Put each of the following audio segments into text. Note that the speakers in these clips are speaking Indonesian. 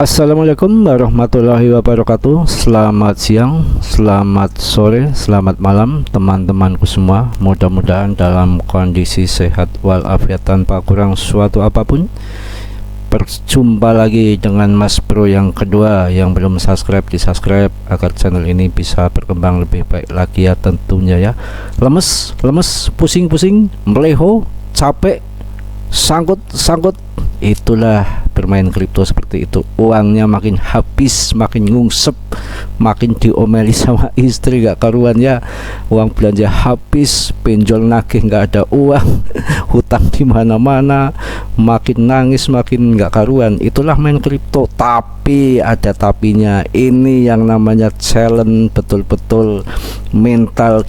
Assalamualaikum warahmatullahi wabarakatuh. Selamat siang, selamat sore, selamat malam teman-temanku semua. Mudah-mudahan dalam kondisi sehat walafiat tanpa kurang suatu apapun. Berjumpa lagi dengan Mas Bro yang kedua. Yang belum subscribe di subscribe agar channel ini bisa berkembang lebih baik lagi ya tentunya ya. Lemes, pusing-pusing, meleho, capek, sangkut, itulah bermain kripto seperti itu. Uangnya makin habis, makin ngungsep, makin diomeli sama istri gak karuan ya. Uang belanja habis, pinjol nagih gak ada uang, hutang di mana-mana, makin nangis, makin gak karuan. Itulah main kripto. Tapi ada tapinya. Ini yang namanya challenge betul-betul mental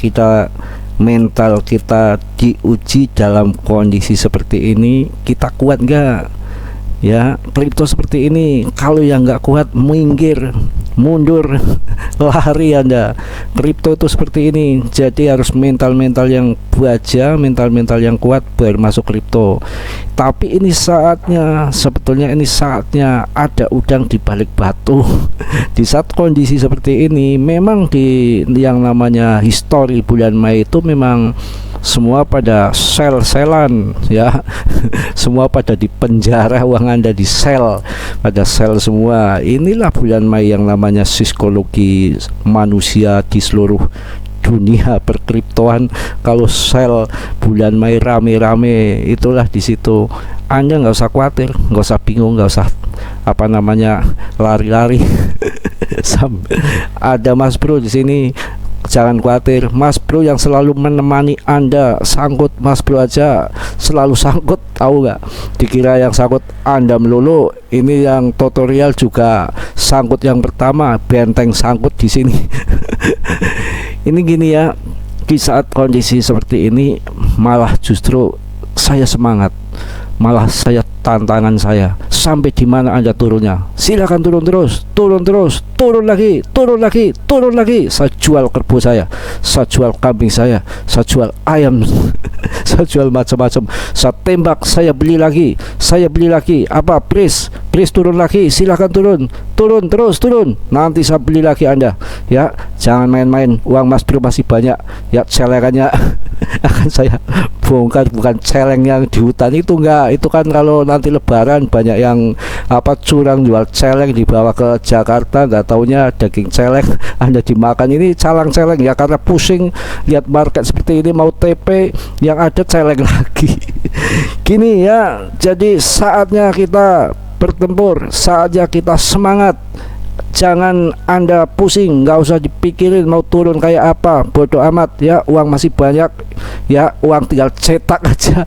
kita diuji dalam kondisi seperti ini. Kita kuat nggak ya kripto seperti ini? Kalau yang nggak kuat, minggir, mundur, lari Anda. Kripto itu seperti ini, jadi harus mental yang baja, mental yang kuat baru masuk kripto. Tapi ini saatnya, sebetulnya ini saatnya ada udang di balik batu. Di saat kondisi seperti ini, memang di yang namanya histori bulan Mei itu memang semua pada sell-sellan ya. Semua pada di penjara, uang Anda di sell, pada sell semua. Inilah bulan Mei yang namanya psikologi manusia di seluruh dunia perkriptoan. Kalau sell bulan Mei rame-rame, itulah di situ. Anda nggak usah khawatir, nggak usah bingung, nggak usah lari-lari. Ada Mas Bro di sini. Jangan khawatir, Mas Bro yang selalu menemani Anda. Sangkut Mas Bro aja selalu sangkut, tahu nggak? Dikira yang sangkut Anda melulu. Ini yang tutorial juga sangkut yang pertama, benteng sangkut di sini. Ini gini ya, di saat kondisi seperti ini malah justru saya semangat, malah saya tantangan saya. Sampai di mana Anda turunnya? Silakan turun terus, turun lagi. Saya jual kerbau saya jual kambing saya jual ayam, saya jual macam-macam. Saya tembak, saya beli lagi. Apa? Please turun lagi, silakan turun terus. Nanti saya beli lagi Anda. Ya, jangan main-main. Uang Mas Bro masih banyak. Ya, celengannya akan saya bongkar. Bukan celeng yang di hutan itu, enggak. Itu kan kalau nanti lebaran banyak yang curang jual celeng dibawa ke Jakarta, nggak taunya daging celeng Anda dimakan. Ini calang celeng ya, karena pusing lihat market seperti ini, mau TP yang ada celeng lagi. Gini ya, jadi saatnya kita bertempur, saatnya kita semangat. Jangan Anda pusing, nggak usah dipikirin mau turun kayak apa, bodoh amat ya. Uang masih banyak ya, uang tinggal cetak aja,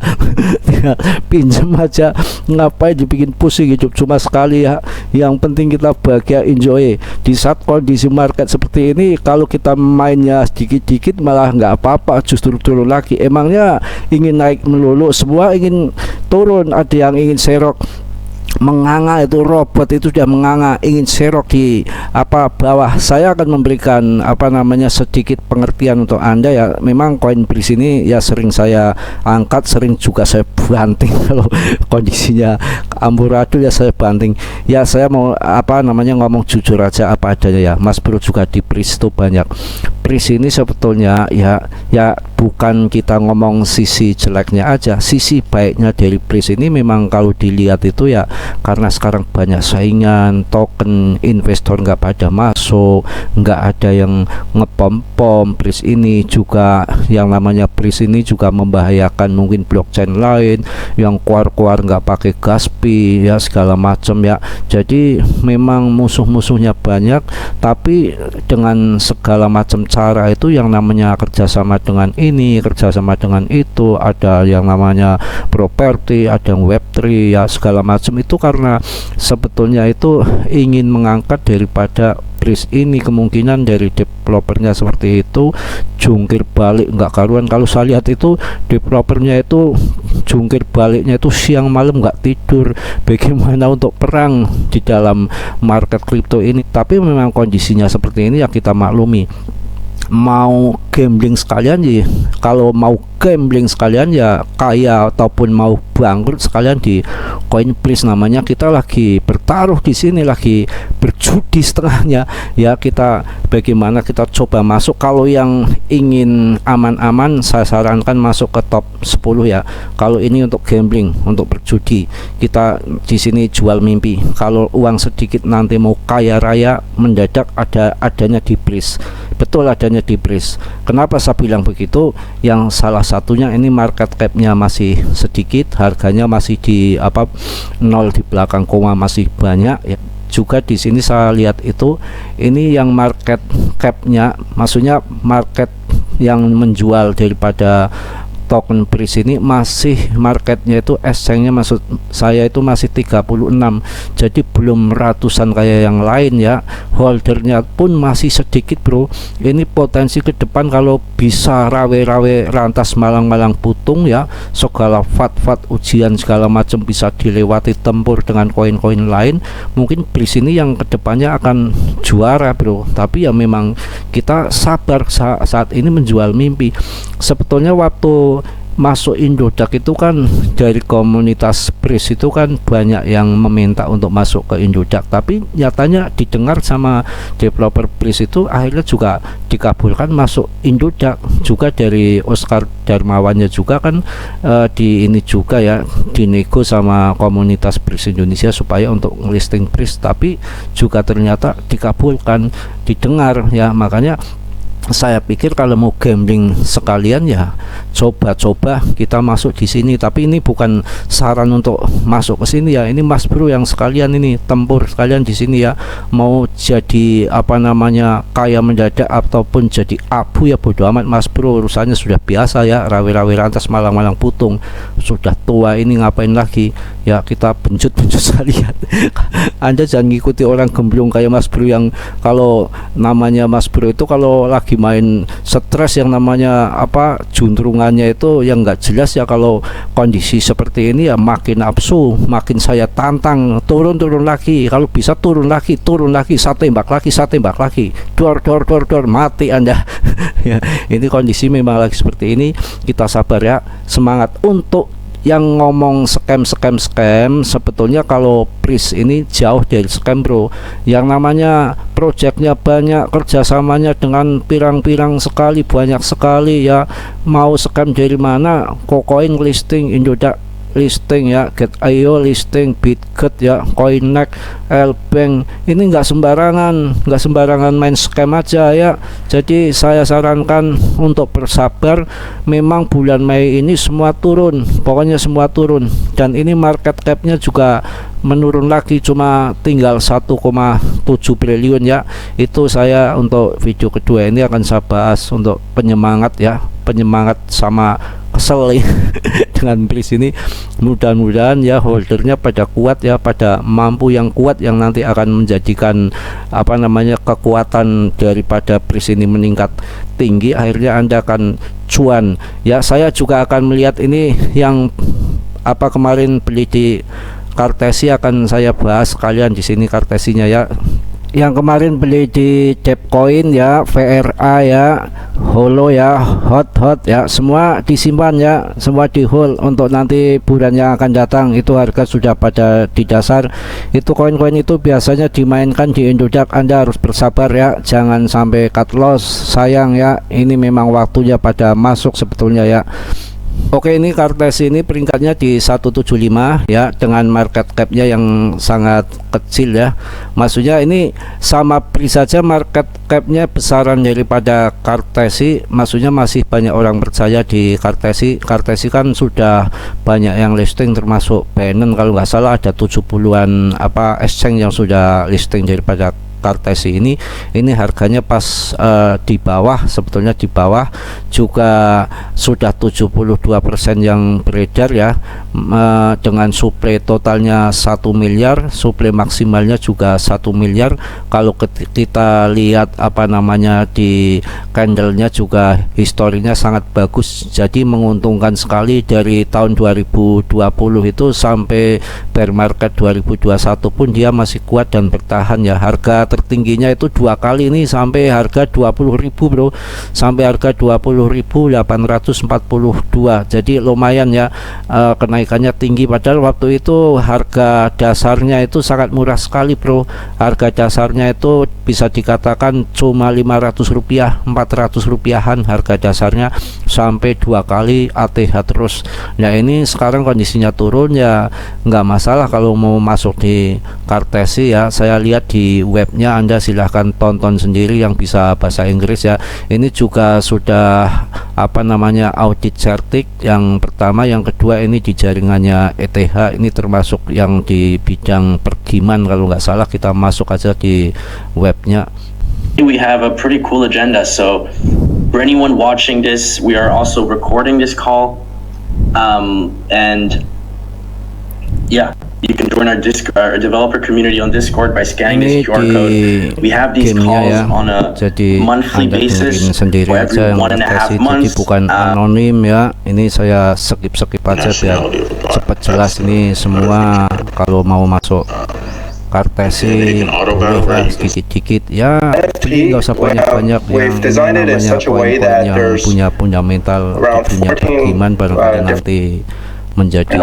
tinggal pinjam aja. Ngapain dibikin pusing, hidup cuma sekali ya. Yang penting kita bahagia, enjoy. Di saat kondisi market seperti ini, kalau kita mainnya sedikit-dikit malah nggak apa-apa, justru turun lagi. Emangnya ingin naik melulu, semua ingin turun. Ada yang ingin serok, menganga, itu robot itu sudah menganga, ingin serok di bawah. Saya akan memberikan sedikit pengertian untuk Anda ya. Memang koin BRIS ini ya sering saya angkat, sering juga saya banting. Kalau kondisinya amburadul ya saya banting. Ya saya mau ngomong jujur aja apa adanya ya. Mas Bro juga di BRIS itu banyak. BRIS ini sebetulnya ya bukan kita ngomong sisi jeleknya aja, sisi baiknya dari BRIS ini memang kalau dilihat itu ya, karena sekarang banyak saingan, token investor nggak pada masuk, nggak ada yang ngepom-pom. BRIS ini juga yang namanya BRIS ini juga membahayakan mungkin blockchain lain yang keluar nggak pakai gas fee ya, segala macam ya. Jadi memang musuh-musuhnya banyak, tapi dengan segala macam cara itu yang namanya kerjasama dengan ini, kerjasama dengan itu, ada yang namanya properti, ada yang web3 ya, segala macam itu karena sebetulnya itu ingin mengangkat daripada BRIS ini. Kemungkinan dari developernya seperti itu, jungkir balik nggak karuan. Kalau saya lihat itu developernya itu jungkir baliknya itu siang malam nggak tidur, bagaimana untuk perang di dalam market kripto ini. Tapi memang kondisinya seperti ini ya, kita maklumi. mau gambling sekalian ya, kalau mau gambling sekalian ya kaya ataupun mau bangkrut sekalian di CoinPlease namanya. Kita lagi bertaruh di sini, lagi berjudi setengahnya ya. Kita bagaimana kita coba masuk. Kalau yang ingin aman-aman saya sarankan masuk ke top 10 ya. Kalau ini untuk gambling, untuk berjudi, kita di sini jual mimpi. Kalau uang sedikit nanti mau kaya raya mendadak adanya di Please. Betul, adanya di Please. Kenapa saya bilang begitu? Yang salah satunya ini market capnya masih sedikit, harganya masih di nol di belakang koma, masih banyak ya. Juga di sini saya lihat itu ini yang market capnya, maksudnya market yang menjual daripada token Please ini masih marketnya itu exchange-nya maksud saya itu masih 36, jadi belum ratusan kayak yang lain ya. Holdernya pun masih sedikit bro. Ini potensi ke depan kalau bisa rawe-rawe rantas malang-malang putung ya, segala fat ujian segala macam bisa dilewati tempur dengan koin-koin lain, mungkin Please ini yang kedepannya akan juara bro. Tapi ya memang kita sabar saat ini menjual mimpi. Sebetulnya waktu masuk Indodax itu kan dari komunitas Please itu kan banyak yang meminta untuk masuk ke Indodax, tapi nyatanya didengar sama developer Please itu akhirnya juga dikabulkan masuk Indodax. Juga dari Oscar Darmawannya juga kan di ini juga ya, dinego sama komunitas Please Indonesia supaya untuk listing Please, tapi juga ternyata dikabulkan, didengar ya. Makanya saya pikir kalau mau gambling sekalian ya coba-coba kita masuk di sini. Tapi ini bukan saran untuk masuk ke sini ya. Ini Mas Bro yang sekalian ini tempur sekalian di sini ya. Mau jadi kaya mendadak ataupun jadi abu ya bodo amat Mas Bro. Urusannya sudah biasa ya, rawe-rawe rantas malang-malang putung. Sudah tua ini ngapain lagi ya, kita bencut-bencut sekalian. Anda jangan ngikuti orang gemblung kayak Mas Bro yang kalau namanya Mas Bro itu kalau lagi main stres yang namanya juntrungannya itu yang nggak jelas ya. Kalau kondisi seperti ini ya makin nafsu, makin saya tantang turun lagi, kalau bisa turun lagi, saya tembak lagi, dor mati Anda. Ya, ini kondisi memang lagi seperti ini. Kita sabar ya, semangat. Untuk yang ngomong scam sebetulnya kalau Please ini jauh dari scam bro. Yang namanya projectnya banyak, kerjasamanya dengan pirang-pirang sekali, banyak sekali ya. Mau scam dari mana? Kokoin listing, Indodax listing ya, Get.io listing, Bitget ya, Coinex, Lbank. Ini nggak sembarangan main scam aja ya. Jadi saya sarankan untuk bersabar. Memang bulan Mei ini semua turun, pokoknya semua turun. Dan ini market capnya juga menurun lagi, cuma tinggal 1,7 triliun ya. Itu saya untuk video kedua ini akan saya bahas untuk penyemangat ya, penyemangat sama kesel dengan Please ini. Mudah-mudahan ya holdernya pada kuat ya, pada mampu yang kuat yang nanti akan menjadikan kekuatan daripada Please ini meningkat tinggi. Akhirnya Anda akan cuan ya. Saya juga akan melihat ini yang kemarin beli di Kartesi, akan saya bahas sekalian di sini Kartesinya ya. Yang kemarin beli di Depcoin ya, VRA ya, Holo ya, hot ya, semua disimpan ya, semua di hold untuk nanti bulan yang akan datang. Itu harga sudah pada di dasar. Itu koin-koin itu biasanya dimainkan di Indodax. Anda harus bersabar ya, jangan sampai cut loss, sayang ya. Ini memang waktunya pada masuk sebetulnya ya. Oke, ini Kartesi ini peringkatnya di 175 ya, dengan market capnya yang sangat kecil ya. Maksudnya ini sama Please saja market capnya besaran daripada Kartesi. Maksudnya masih banyak orang percaya di Kartesi. Kartesi kan sudah banyak yang listing, termasuk Binance kalau nggak salah ada 70-an exchange yang sudah listing daripada Kartesi ini. Ini harganya pas di bawah, sebetulnya di bawah juga sudah 72% yang beredar ya, dengan suplai totalnya 1 miliar, suplai maksimalnya juga 1 miliar. Kalau kita lihat di candlenya juga historinya sangat bagus, jadi menguntungkan sekali. Dari tahun 2020 itu sampai bear market 2021 pun dia masih kuat dan bertahan ya. Harga tertingginya itu 2 kali ini sampai harga 20.000 bro, sampai harga 20.842. Jadi lumayan ya, kenaikannya tinggi, padahal waktu itu harga dasarnya itu sangat murah sekali bro. Harga dasarnya itu bisa dikatakan cuma 500 rupiah, 400 rupiahan harga dasarnya, sampai 2 kali ATH terus. Nah ini sekarang kondisinya turun ya, nggak masalah kalau mau masuk di Kartesi ya. Saya lihat di webnya, Anda silahkan tonton sendiri yang bisa bahasa Inggris ya. Ini juga sudah audit certik yang pertama, yang kedua ini di jaringannya ETH, ini termasuk yang di bidang pergiman kalau nggak salah. Kita masuk aja di webnya. We have a pretty cool agenda, so for anyone watching this, we are also recording this call, and yeah, you can join our our developer community on Discord by scanning this QR code. We have these calls ya, on a jadi monthly Anda basis sendiri for aja every yang 1.5 Kartesi, jadi months. bukan anonim ya. Ini saya skip aja biar cepat jelas. Ini semua kalau mau masuk Kartesi boleh lah sedikit-sedikit ya, jadi nggak usah banyak-banyak yang namanya poin-poin yang punya fundamental, punya pergiman, barangkali nanti menjadi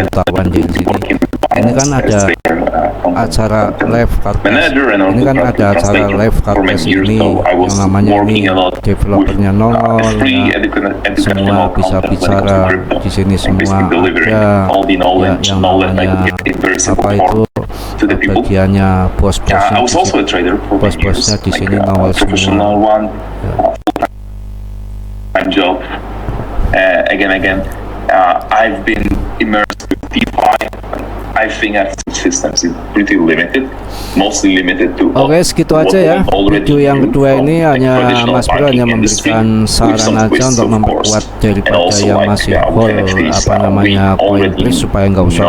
jutawan di sini. Ini kan ada acara live Kartesi, ini kan ada acara live Kartesi ini yang namanya ini developernya nongol ya, semua bisa bicara di sini, semua ada ya, yang namanya itu bagiannya bos-bosnya di sini nongol semua ya. I've been immersed with DeFi. I think our systems is pretty limited, mostly limited to. Oke, segitu aja ya. Video yang kedua ini hanya Mas Bro hanya memberikan saran aja untuk memperkuat daripada yang masih hold Coinbase, supaya nggak usah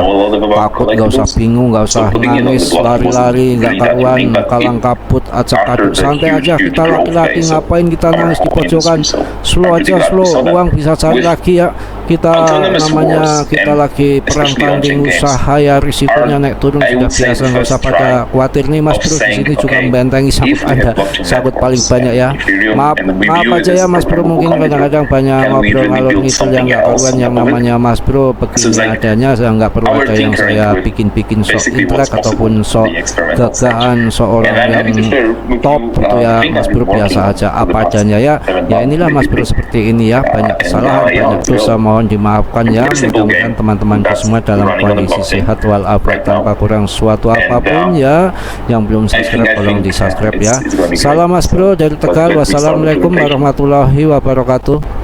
takut, nggak usah bingung, nggak usah nangis, lari-lari, nggak karuan, kalang kabut, acak-aduk. Santai aja, kita laki-laki ngapain kita nangis di pojokan? Slow aja, slow. Uang bisa cari lagi ya. Kita kita lagi perang tanding usaha ya, risikonya naik turun sudah biasa, nggak usah pada khawatir nih. Mas Bro di sini juga membentengi sabut Anda, sabut paling banyak ya. Maaf aja ya Mas Bro, mungkin kadang-kadang banyak ngobrol ngalor ngidul yang nggak karuan. Yang namanya Mas Bro begini adanya, saya nggak perlu ada yang saya bikin sok intelek ataupun sok gagahan seorang yang top gitu ya. Mas Bro biasa aja apa adanya ya. Ya inilah Mas Bro seperti ini ya, banyak kesalahan, banyak dosa, mohon dimaafkan ya. Mudah-mudahan teman-teman semua dalam kondisi sehat walafiat tanpa kurang suatu apapun ya. Yang belum subscribe tolong di subscribe ya. Salam Mas Bro dari Tegal. Wassalamualaikum warahmatullahi wabarakatuh.